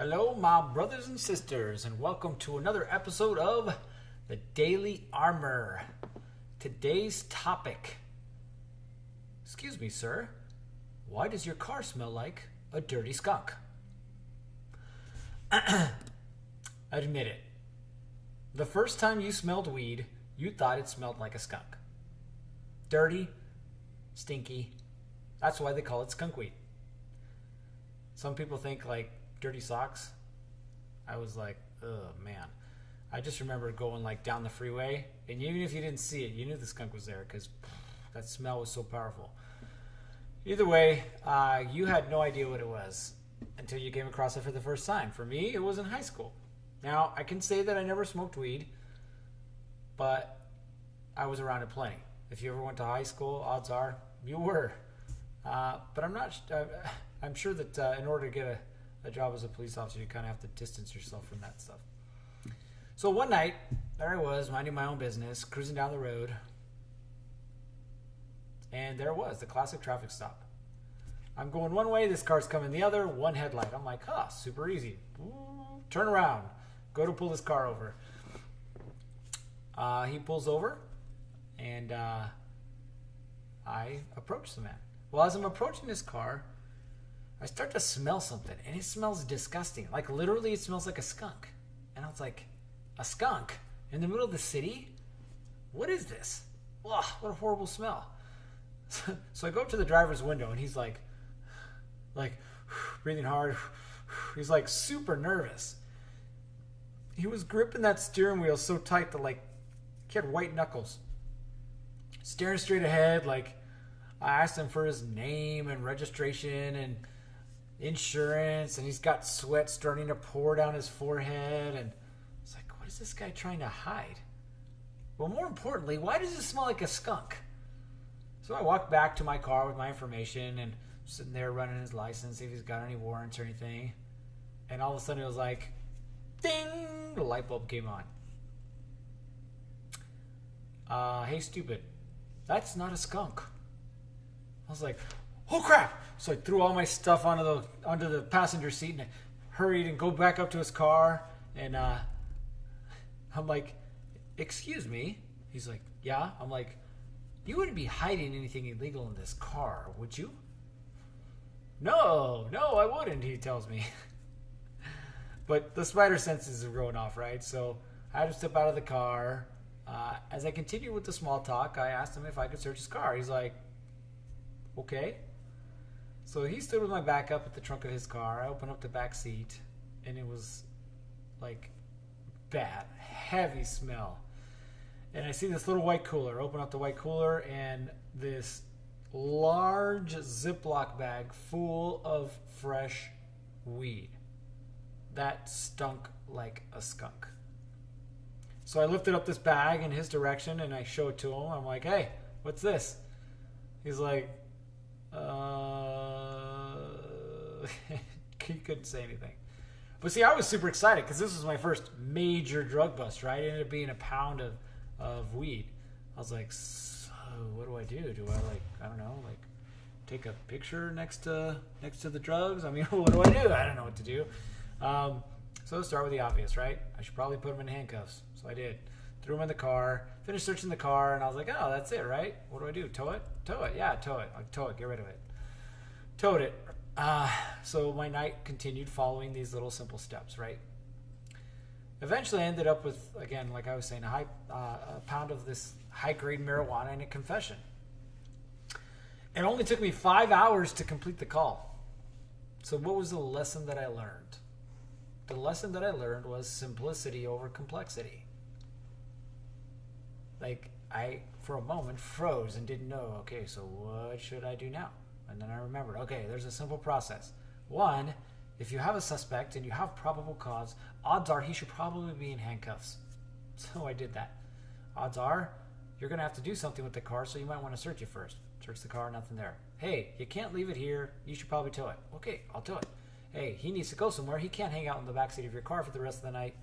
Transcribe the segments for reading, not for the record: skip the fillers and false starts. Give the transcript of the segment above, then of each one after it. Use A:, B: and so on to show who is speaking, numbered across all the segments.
A: Hello, my brothers and sisters, and welcome to another episode of the Daily Armor. Today's topic. Excuse me, sir. Why does your car smell like a dirty skunk? Admit it. The first time you smelled weed, you thought it smelled like a skunk. Dirty, stinky. That's why they call it skunk weed. Some people think like dirty socks. I was like, oh man. I just remember going like down the freeway, and even if you didn't see it, you knew the skunk was there because that smell was so powerful. Either way, you had no idea what it was until you came across it for the first time. For me, it was in high school. Now, I can say that I never smoked weed, but I was around it plenty. If you ever went to high school, odds are you were. But I'm sure that in order to get a job as a police officer, you kind of have to distance yourself from that stuff. So one night, there I was, minding my own business, cruising down the road. And there it was, the classic traffic stop. I'm going one way, this car's coming the other, one headlight. I'm like, super easy. Ooh, turn around. Go to pull this car over. He pulls over, and I approach the man. Well, as I'm approaching this car, I start to smell something, and it smells disgusting. Like, literally, it smells like a skunk. And I was like, a skunk? In the middle of the city? What is this? Ugh, what a horrible smell. So I go up to the driver's window, and he's like breathing hard. He's like super nervous. He was gripping that steering wheel so tight that like he had white knuckles. Staring straight ahead, like I asked him for his name and registration and insurance, and he's got sweat starting to pour down his forehead, and it's like, what is this guy trying to hide? Well, more importantly, why does it smell like a skunk? So I walked back to my car with my information and sitting there running his license, see if he's got any warrants or anything. And all of a sudden it was like, ding, the light bulb came on. Hey, stupid, that's not a skunk. I was like, oh crap! So I threw all my stuff onto the passenger seat, and I hurried and go back up to his car, and I'm like, excuse me? He's like, yeah. I'm like, you wouldn't be hiding anything illegal in this car, would you? No, I wouldn't, he tells me. But the spider senses are going off, right? So I had to step out of the car. As I continued with the small talk, I asked him if I could search his car. He's like, okay. So he stood with my back up at the trunk of his car. I opened up the back seat, and it was like bad, heavy smell. And I see this little white cooler. Open up the white cooler, and this large Ziploc bag full of fresh weed that stunk like a skunk. So I lifted up this bag in his direction, and I show it to him. I'm like, hey, what's this? He's like, he couldn't say anything. But see, I was super excited because this was my first major drug bust, right? It ended up being a pound of weed. I was like, so what do I do? Do I take a picture next to the drugs? I mean, what do I do? I don't know what to do. So let's start with the obvious, right? I should probably put him in handcuffs. So I did. Threw him in the car, finished searching the car, and I was like, oh, that's it, right? What do I do? Tow it? Tow it. Yeah, tow it. I'll tow it. Get rid of it. Towed it. So my night continued following these little simple steps, right? Eventually I ended up with, again, like I was saying, a pound of this high-grade marijuana and a confession. It only took me 5 hours to complete the call. So what was the lesson that I learned? The lesson that I learned was simplicity over complexity. Like, I, for a moment, froze and didn't know, okay, so what should I do now? And then I remembered, okay, there's a simple process. One, if you have a suspect and you have probable cause, odds are he should probably be in handcuffs. So I did that. Odds are you're going to have to do something with the car, so you might want to search it first. Search the car, nothing there. Hey, you can't leave it here. You should probably tow it. Okay, I'll tow it. Hey, he needs to go somewhere. He can't hang out in the backseat of your car for the rest of the night.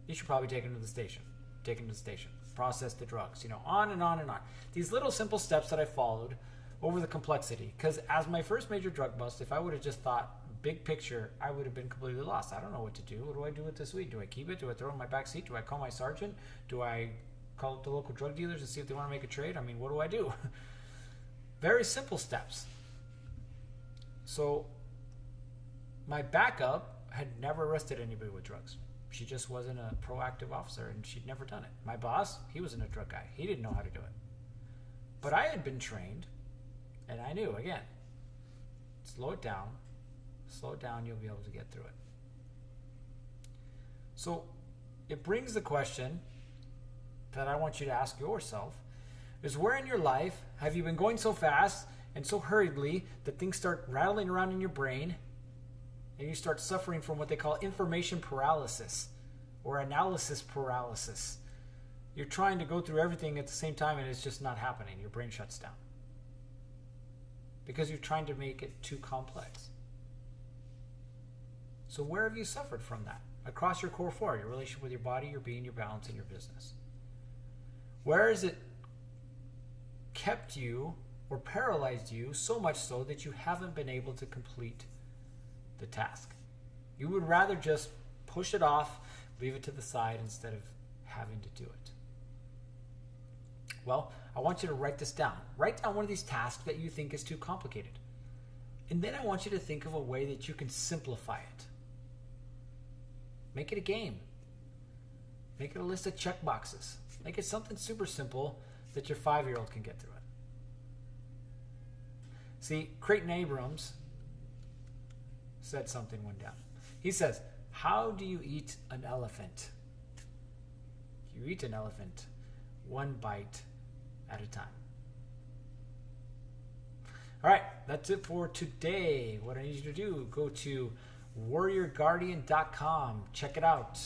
A: You should probably take him to the station. Take him to the station. Process the drugs. On and on and on. These little simple steps that I followed over the complexity. Because as my first major drug bust, if I would have just thought big picture, I would have been completely lost. I don't know what to do. What do I do with this weed? Do I keep it? Do I throw it in my back seat? Do I call my sergeant? Do I call up the local drug dealers and see if they want to make a trade? I mean, what do I do? Very simple steps. So my backup had never arrested anybody with drugs. She just wasn't a proactive officer, and she'd never done it. My boss, he wasn't a drug guy. He didn't know how to do it. But I had been trained, and I knew, again, slow it down, you'll be able to get through it. So it brings the question that I want you to ask yourself is, where in your life have you been going so fast and so hurriedly that things start rattling around in your brain and you start suffering from what they call information paralysis or analysis paralysis? You're trying to go through everything at the same time and it's just not happening. Your brain shuts down because you're trying to make it too complex. So where have you suffered from that? Across your core four, your relationship with your body, your being, your balance, and your business. Where has it kept you or paralyzed you so much so that you haven't been able to complete the task? You would rather just push it off, leave it to the side instead of having to do it. Well, I want you to write this down. Write down one of these tasks that you think is too complicated. And then I want you to think of a way that you can simplify it. Make it a game. Make it a list of check boxes. Make it something super simple that your 5-year-old can get through it. See, Creighton Abrams said something one time. He says, how do you eat an elephant? You eat an elephant one bite at a time. All right, that's it for today. What I need you to do, go to warriorguardian.com. Check it out.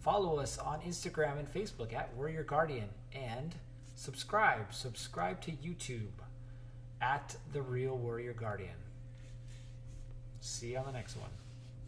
A: Follow us on Instagram and Facebook at Warrior Guardian. And subscribe to YouTube at The Real Warrior Guardian. See you on the next one.